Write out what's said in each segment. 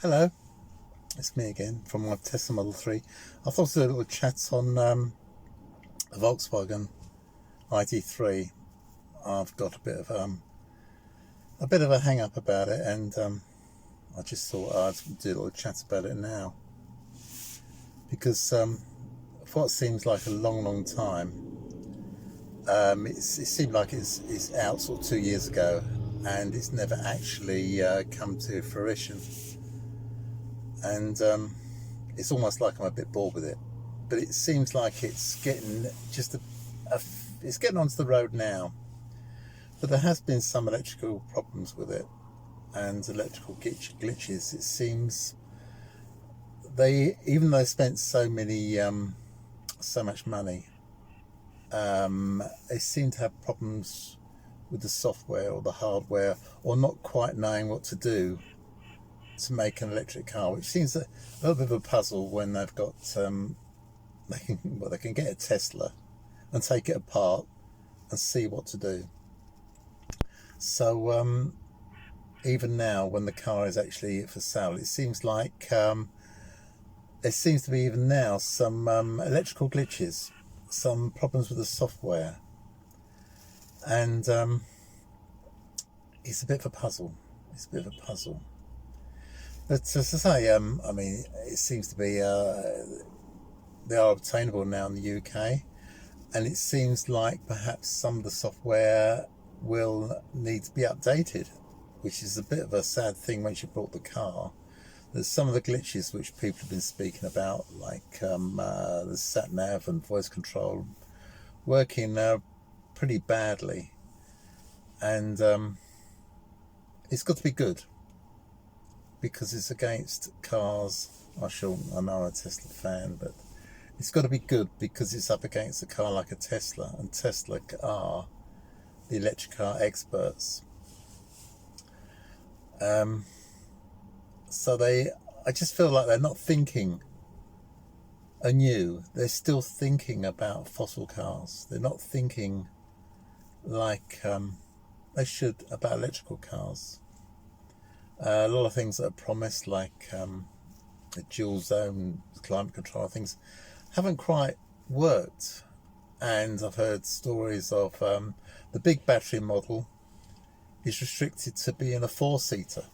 Hello, it's me again from my Tesla Model 3. I thought I'd do a little chat on the Volkswagen ID3. I've got a bit of a hang up about it, and I just thought I'd do a little chat about it now because for what seems like a long time, it seemed like it's out sort of 2 years ago, and it's never actually come to fruition. And it's almost like I'm a bit bored with it, but it seems like it's getting it's getting onto the road now. But there has been some electrical problems with it and electrical glitches. It seems even though they spent so much money, they seem to have problems with the software or the hardware, or not quite knowing what to do to make an electric car, which seems a little bit of a puzzle when they've got they can get a Tesla and take it apart and see what to do. So even now, when the car is actually for sale, it seems like there seems to be even now some electrical glitches, some problems with the software, and it's a bit of a puzzle. It's a bit of a puzzle. But as I say, I mean, it seems to be they are obtainable now in the UK, and it seems like perhaps some of the software will need to be updated, which is a bit of a sad thing once you bought the car. There's some of the glitches which people have been speaking about, like the sat nav and voice control working pretty badly, and it's got to be good because it's against cars. I know I'm a Tesla fan, but it's got to be good because it's up against a car like a Tesla, and Tesla are the electric car experts. So I just feel like they're not thinking anew. They're still thinking about fossil cars. They're not thinking like they should about electrical cars. A lot of things that are promised, like the dual zone climate control things, haven't quite worked. And I've heard stories of the big battery model is restricted to being a 4-seater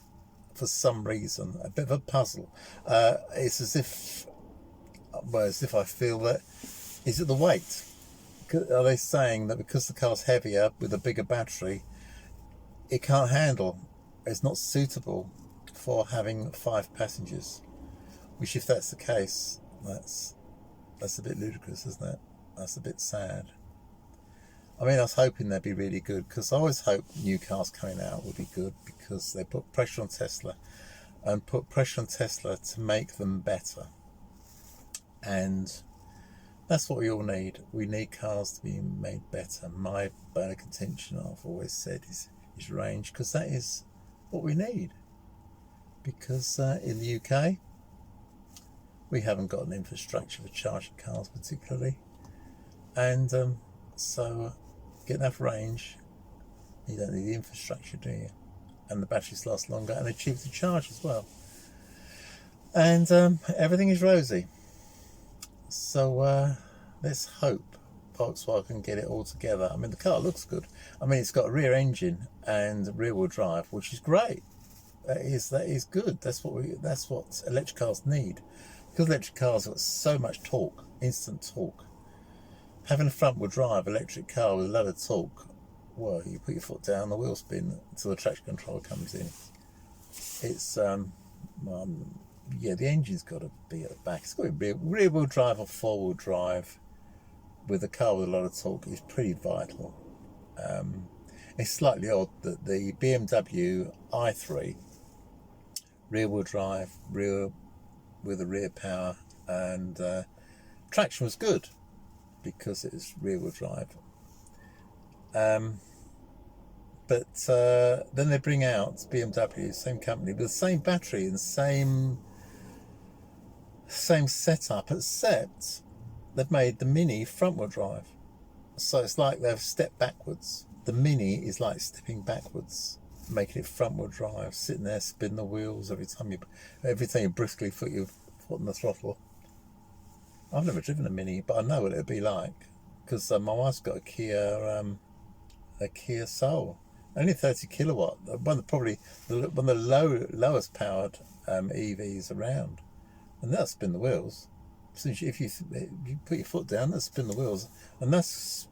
for some reason. A bit of a puzzle. It's as if I feel that, is it the weight? Are they saying that because the car's heavier with a bigger battery, it can't handle? It's not suitable for having 5 passengers. Which, if that's the case, that's a bit ludicrous, isn't it? That's a bit sad. I mean, I was hoping they'd be really good, because I always hope new cars coming out would be good, because they put pressure on Tesla to make them better. And that's what we all need. We need cars to be made better. My bone of contention, I've always said, is range, because that is what we need. Because in the UK, we haven't got an infrastructure for charging cars particularly. And so get enough range, you don't need the infrastructure, do you? And the batteries last longer and they're cheaper to charge as well. And everything is rosy. So let's hope Volkswagen get it all together. I mean, the car looks good. I mean, it's got a rear engine and rear wheel drive, which is great. That is good. That's what electric cars need. Because electric cars have got so much torque, instant torque. Having a front wheel drive electric car with a lot of torque, well, you put your foot down, the wheel spin until the traction control comes in. It's yeah, the engine's got to be at the back. It's got to be rear wheel drive or 4-wheel drive with a car with a lot of torque is pretty vital. It's slightly odd that the BMW i3 rear wheel drive, with a rear power, and traction was good because it was rear wheel drive. But then they bring out BMW, same company, with the same battery and same setup, except they've made the Mini front wheel drive. So it's like they've stepped backwards. The Mini is like stepping backwards. making it front wheel drive, sitting there, spin the wheels every time you briskly put your foot on the throttle. I've never driven a Mini, but I know what it'd be like, because my wife's got a Kia Soul, only 30 kilowatt, one of the lowest powered EVs around, and that'll spin the wheels. So if you put your foot down, that'll spin the wheels, and that's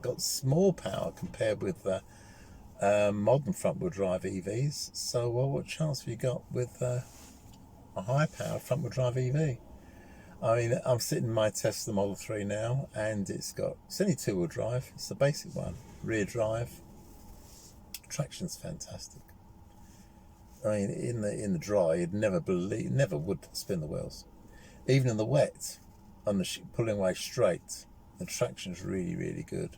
got small power compared with modern front wheel drive EVs. So what chance have you got with a high power front wheel drive EV? I mean, I'm sitting in my Tesla Model 3 now, and it's only two wheel drive. It's the basic one, rear drive. Traction's fantastic. I mean, in the dry, you'd never would spin the wheels. Even in the wet, on the pulling away straight, the traction's really, really good.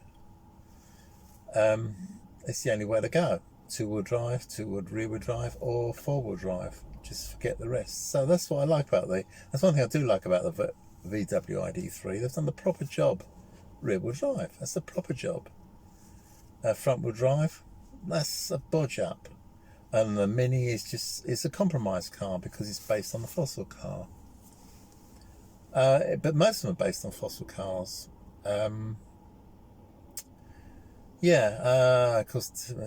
It's the only way to go. Two-wheel drive, rear-wheel drive, or four-wheel drive. Just forget the rest. So that's what I like about that's one thing I do like about the VW ID3. They've done the proper job. Rear-wheel drive, that's the proper job. Front-wheel drive, that's a bodge up. And the Mini it's a compromise car because it's based on the fossil car. But most of them are based on fossil cars. Because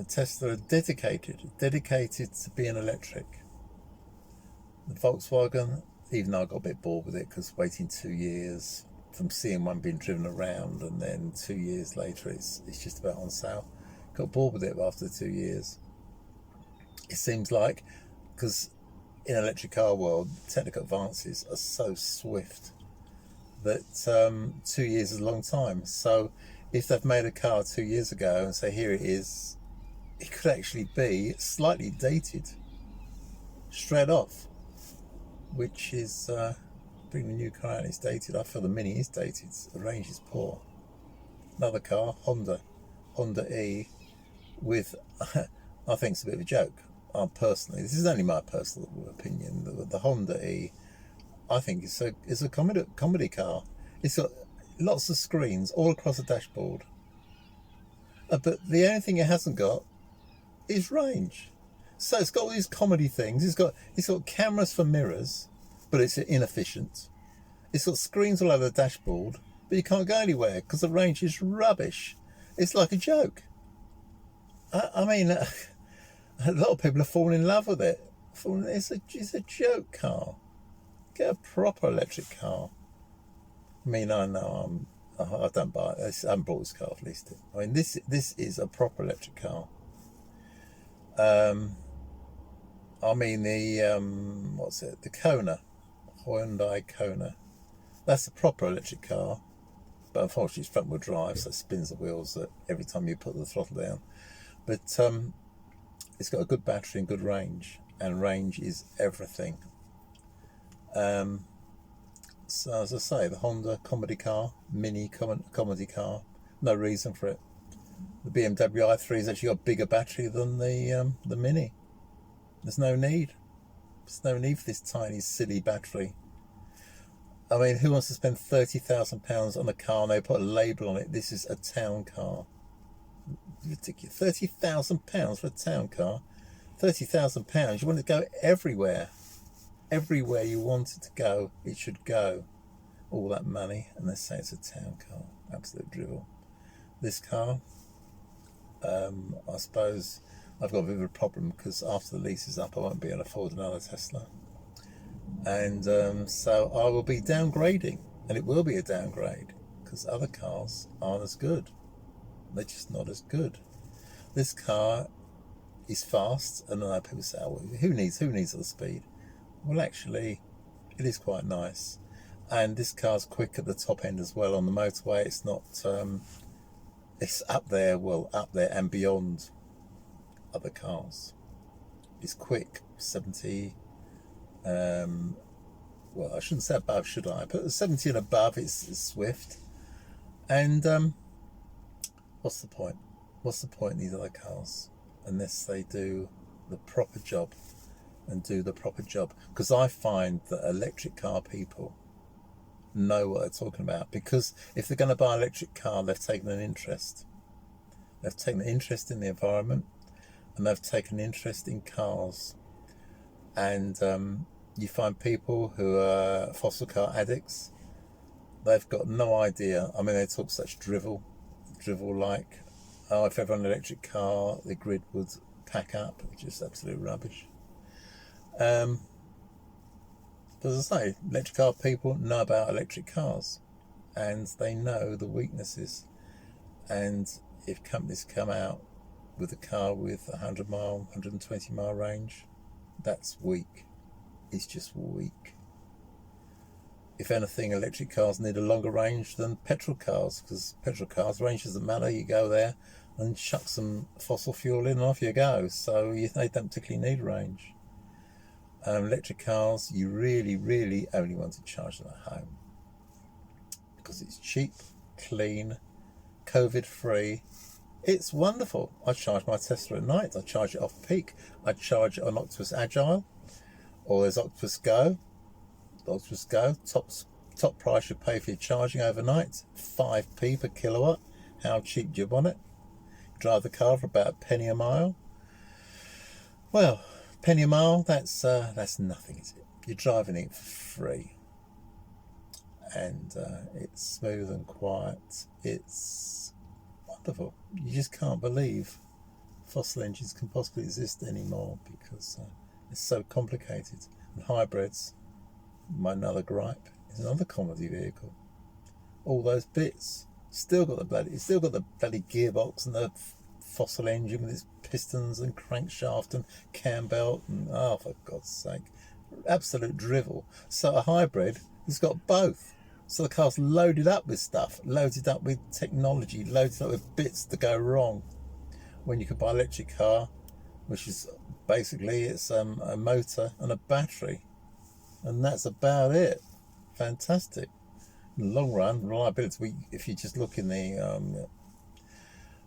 Tesla are dedicated to being electric. The Volkswagen, even though I got a bit bored with it, because waiting 2 years from seeing one being driven around, and then 2 years later it's just about on sale. Got bored with it after 2 years. It seems like, because in electric car world, technical advances are so swift that 2 years is a long time. So if they've made a car 2 years ago and say here it is, it could actually be slightly dated straight off, which is bring the new car out and it's dated. I feel the Mini is dated. The range is poor. Another car, Honda E, with I think it's a bit of a joke. Personally, this is only my personal opinion. The Honda E, I think it's a comedy car. It's got lots of screens all across the dashboard, but the only thing it hasn't got is range. So it's got all these comedy things. It's got cameras for mirrors, but it's inefficient. It's got screens all over the dashboard, but you can't go anywhere because the range is rubbish. It's like a joke. I mean, a lot of people are falling in love with it. It's a joke car. Get a proper electric car. I mean, I know I don't buy it. I haven't bought this car, at least. I mean, this is a proper electric car. I mean the Kona, Hyundai Kona. That's a proper electric car, but unfortunately it's front wheel drive, so it spins the wheels every time you put the throttle down. But it's got a good battery and good range, and range is everything. So as I say, the Honda comedy car, Mini comedy car, no reason for it. The BMW i3 has actually got a bigger battery than the Mini. There's no need. There's no need for this tiny, silly battery. I mean, who wants to spend £30,000 on a car and they put a label on it? This is a town car. Ridiculous. £30,000 for a town car. £30,000. You want it to go everywhere. Everywhere you want it to go, it should go. All that money, and they say it's a town car. Absolute drivel. This car, I suppose I've got a bit of a problem because after the lease is up, I won't be able to afford another Tesla. And so I will be downgrading, and it will be a downgrade because other cars aren't as good. They're just not as good. This car is fast, and I know people say, oh, who needs all the speed? Well, actually, it is quite nice. And this car's quick at the top end as well on the motorway. It's not, it's up there and beyond other cars. It's quick, 70, well, I shouldn't say above, should I? But 70 and above, it's swift. And what's the point? What's the point in these other cars? Unless they do the proper job and do the proper job. Because I find that electric car people know what they're talking about. Because if they're going to buy an electric car, they've taken an interest. They've taken an interest in the environment. and they've taken interest in cars. And you find people who are fossil car addicts. They've got no idea. I mean, they talk such drivel like, oh, if everyone had an electric car, the grid would pack up, which is absolute rubbish. But as I say, electric car people know about electric cars, and they know the weaknesses. And if companies come out with a car with 100 mile, 120 mile range, that's weak. It's just weak. If anything, electric cars need a longer range than petrol cars, because petrol cars, range doesn't matter. You go there and chuck some fossil fuel in and off you go. So they don't particularly need range. Electric cars, you really, really only want to charge them at home, because it's cheap, clean, COVID-free. It's wonderful. I charge my Tesla at night. I charge it off peak. I charge it on Octopus Agile, or there's Octopus Go. Octopus Go, top price you pay for your charging overnight, 5p per kilowatt. How cheap do you want it? Drive the car for about a penny a mile. Well, penny a mile, that's nothing, is it? You're driving it for free, and it's smooth and quiet. It's wonderful. You just can't believe fossil engines can possibly exist anymore, because it's so complicated. And hybrids, my another gripe, is another commodity vehicle. All those bits, still got the bloody gearbox and the fossil engine with its pistons and crankshaft and cam belt, and oh, for God's sake, absolute drivel. So a hybrid has got both. So the car's loaded up with stuff, loaded up with technology, loaded up with bits to go wrong. When you could buy an electric car, which is basically, it's a motor and a battery, and that's about it. Fantastic. In the long run, reliability. If you just look in the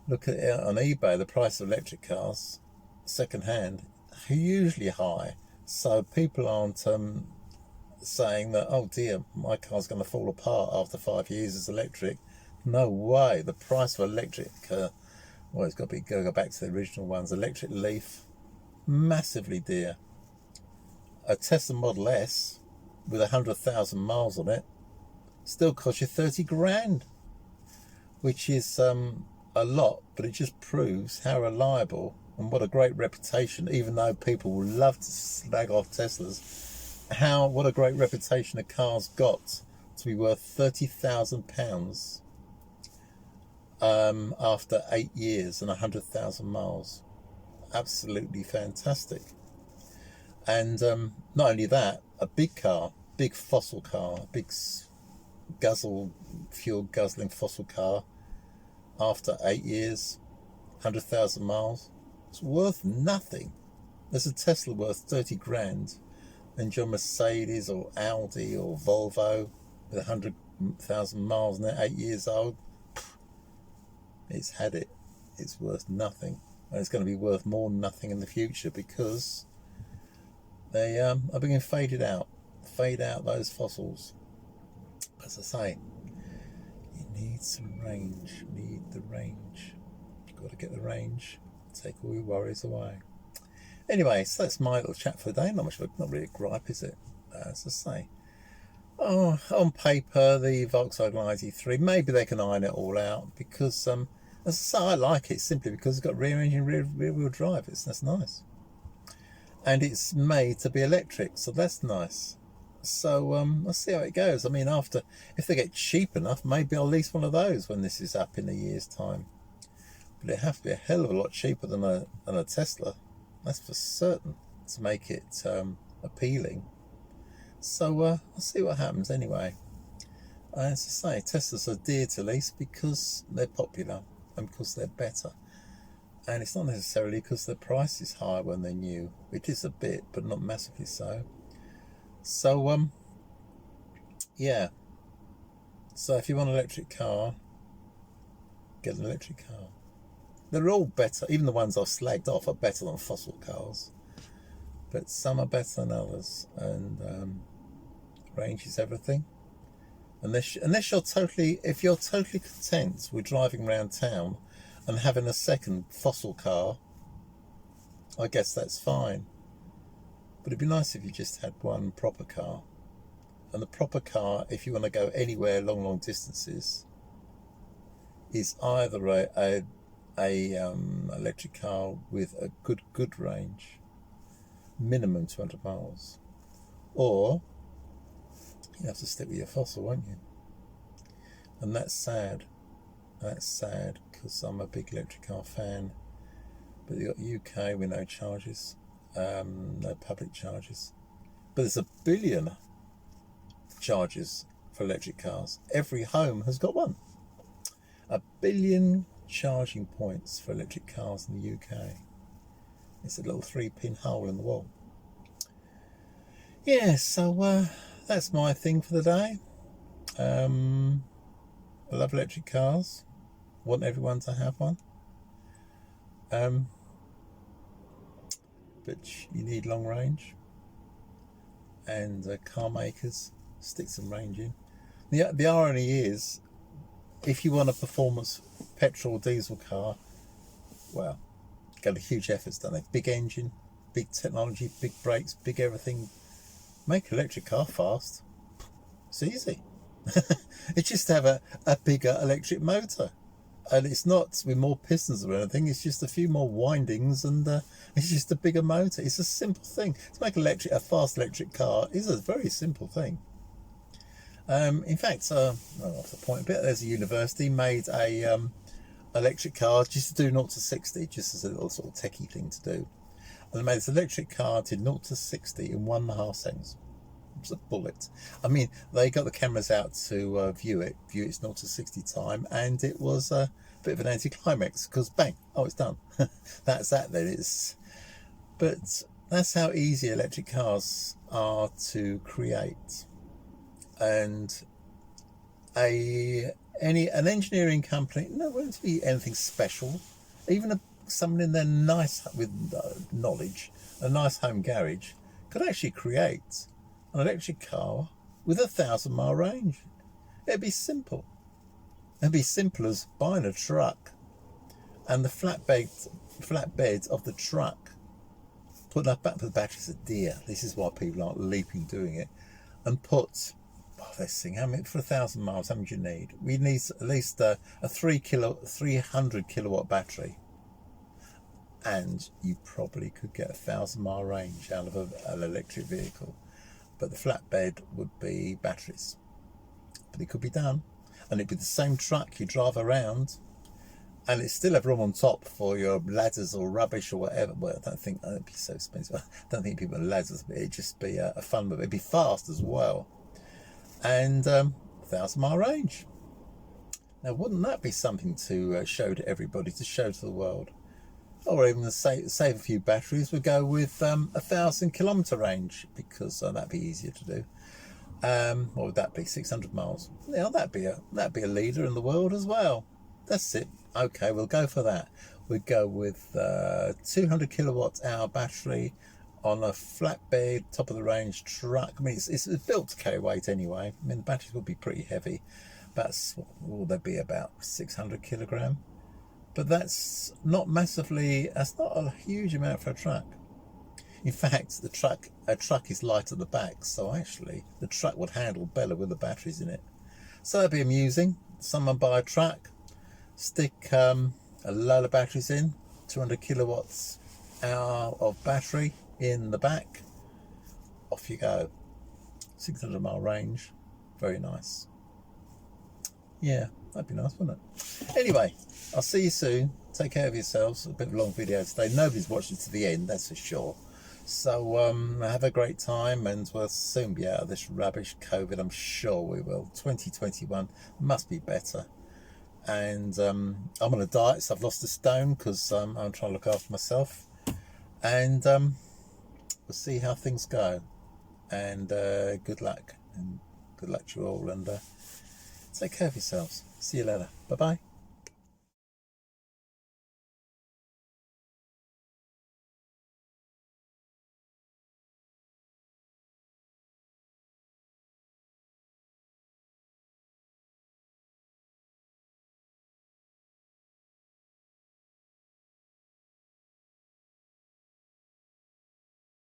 look at it on eBay, the price of electric cars, second hand, are usually high. So people aren't saying that, oh dear, my car's going to fall apart after 5 years as electric. No way. The price of electric, well, it's got to go back to the original ones. Electric Leaf, massively dear. A Tesla Model S with 100,000 miles on it still costs you 30 grand, which is a lot, but it just proves how reliable and what a great reputation, even though people will love to slag off Teslas, what a great reputation a car's got to be worth £30,000 after 8 years and 100,000 miles. Absolutely fantastic. And not only that, a big car, big fossil car, big fuel guzzling fossil car, after 8 years, 100,000 miles, it's worth nothing. There's a Tesla worth 30 grand, and your Mercedes or Audi or Volvo with 100,000 miles and they're 8 years old, it's had it. It's worth nothing, and it's going to be worth more than nothing in the future, because they are being faded out. Fade out those fossils. As I say, you need some range. You need the range. You've got to get the range. Take all your worries away. Anyway, so that's my little chat for the day. Not really a gripe, is it? As I say, on paper, the Volkswagen ID3, maybe they can iron it all out, because as I say, I like it simply because it's got rear engine, rear wheel drive. That's nice, and it's made to be electric, so that's nice. So let's see how it goes. I mean, if they get cheap enough, maybe I'll lease one of those when this is up in a year's time. But it has to be a hell of a lot cheaper than a Tesla. That's for certain, to make it appealing. So we'll see what happens anyway. As I say, Teslas are dear to lease because they're popular and because they're better. And it's not necessarily because the price is higher when they're new. It is a bit, but not massively so. So, yeah. So if you want an electric car, get an electric car. They're all better. Even the ones I've slagged off are better than fossil cars. But some are better than others. And range is everything. Unless you're if you're totally content with driving around town and having a second fossil car, I guess that's fine. But it'd be nice if you just had one proper car. And the proper car, if you want to go anywhere long distances, is either a electric car with a good range, minimum 200 miles, or you have to stick with your fossil, won't you? And that's sad. That's sad, because I'm a big electric car fan. But you got UK with no charges, no public charges. But there's 1 billion charges for electric cars. Every home has got one. 1 billion charging points for electric cars in the UK. It's a little 3-pin hole in the wall. Yeah, so that's my thing for the day. I love electric cars. Want everyone to have one. But you need long range, and car makers stick some range in. The irony is, if you want a performance petrol or diesel car, well, got a huge efforts, don't they? Big engine, big technology, big brakes, big everything. Make an electric car fast. It's easy. It's just to have a bigger electric motor. And it's not with more pistons or anything, it's just a few more windings, and it's just a bigger motor. It's a simple thing. To make a fast electric car is a very simple thing. In fact, off the point a bit, there's a university made a electric car just to do 0 to 60, just as a little sort of techie thing to do. And they made this electric car to 0 to 60 in 1.5 seconds. It was a bullet. I mean, they got the cameras out to view its 0 to 60 time, and it was a bit of an anticlimax, because bang, oh, it's done. That's that then. But that's how easy electric cars are to create. And an engineering company, no, it won't be anything special. Even someone in there with knowledge, a nice home garage, could actually create an electric car with 1,000-mile range. It'd be simple. It'd be simple as buying a truck and the flatbed of the truck, putting up back to the batteries. Dear, this is why people aren't leaping doing it. And put, let's see, how many for 1,000 miles? How much do you need? We need at least a 300 kilowatt battery, and you probably could get 1,000-mile range out of an electric vehicle. But the flatbed would be batteries. But it could be done. And it'd be the same truck you drive around, and it still have room on top for your ladders or rubbish or whatever. Well, I don't think that'd be so expensive. I don't think people have ladders, but it'd just be a fun, but it'd be fast as well. And 1,000-mile range. Now, wouldn't that be something to show to everybody, to show to the world? Or even to save a few batteries, we'd go with 1,000-kilometre range, because that'd be easier to do. What would that be? 600 miles. Yeah, that'd be a leader in the world as well. That's it. Okay, we'll go for that. We'd go with 200 kilowatt hour battery on a flatbed, top of the range truck. I mean, it's built to carry weight anyway. I mean, the batteries would be pretty heavy. They'd be about 600 kilogram. But that's not massively. That's not a huge amount for a truck. In fact, a truck is light at the back, so actually the truck would handle better with the batteries in it. So that'd be amusing. Someone buy a truck, stick a load of batteries in, 200 kilowatts hour of battery in the back, off you go. 600-mile range, very nice. Yeah, that'd be nice, wouldn't it? Anyway, I'll see you soon. Take care of yourselves. A bit of a long video today. Nobody's watched it to the end, that's for sure. So have a great time, and we'll soon be out of this rubbish COVID. I'm sure we will. 2021 must be better. And I'm on a diet, so I've lost a stone, because I'm trying to look after myself. And we'll see how things go. And good luck. And good luck to you all. And take care of yourselves. See you later. Bye-bye.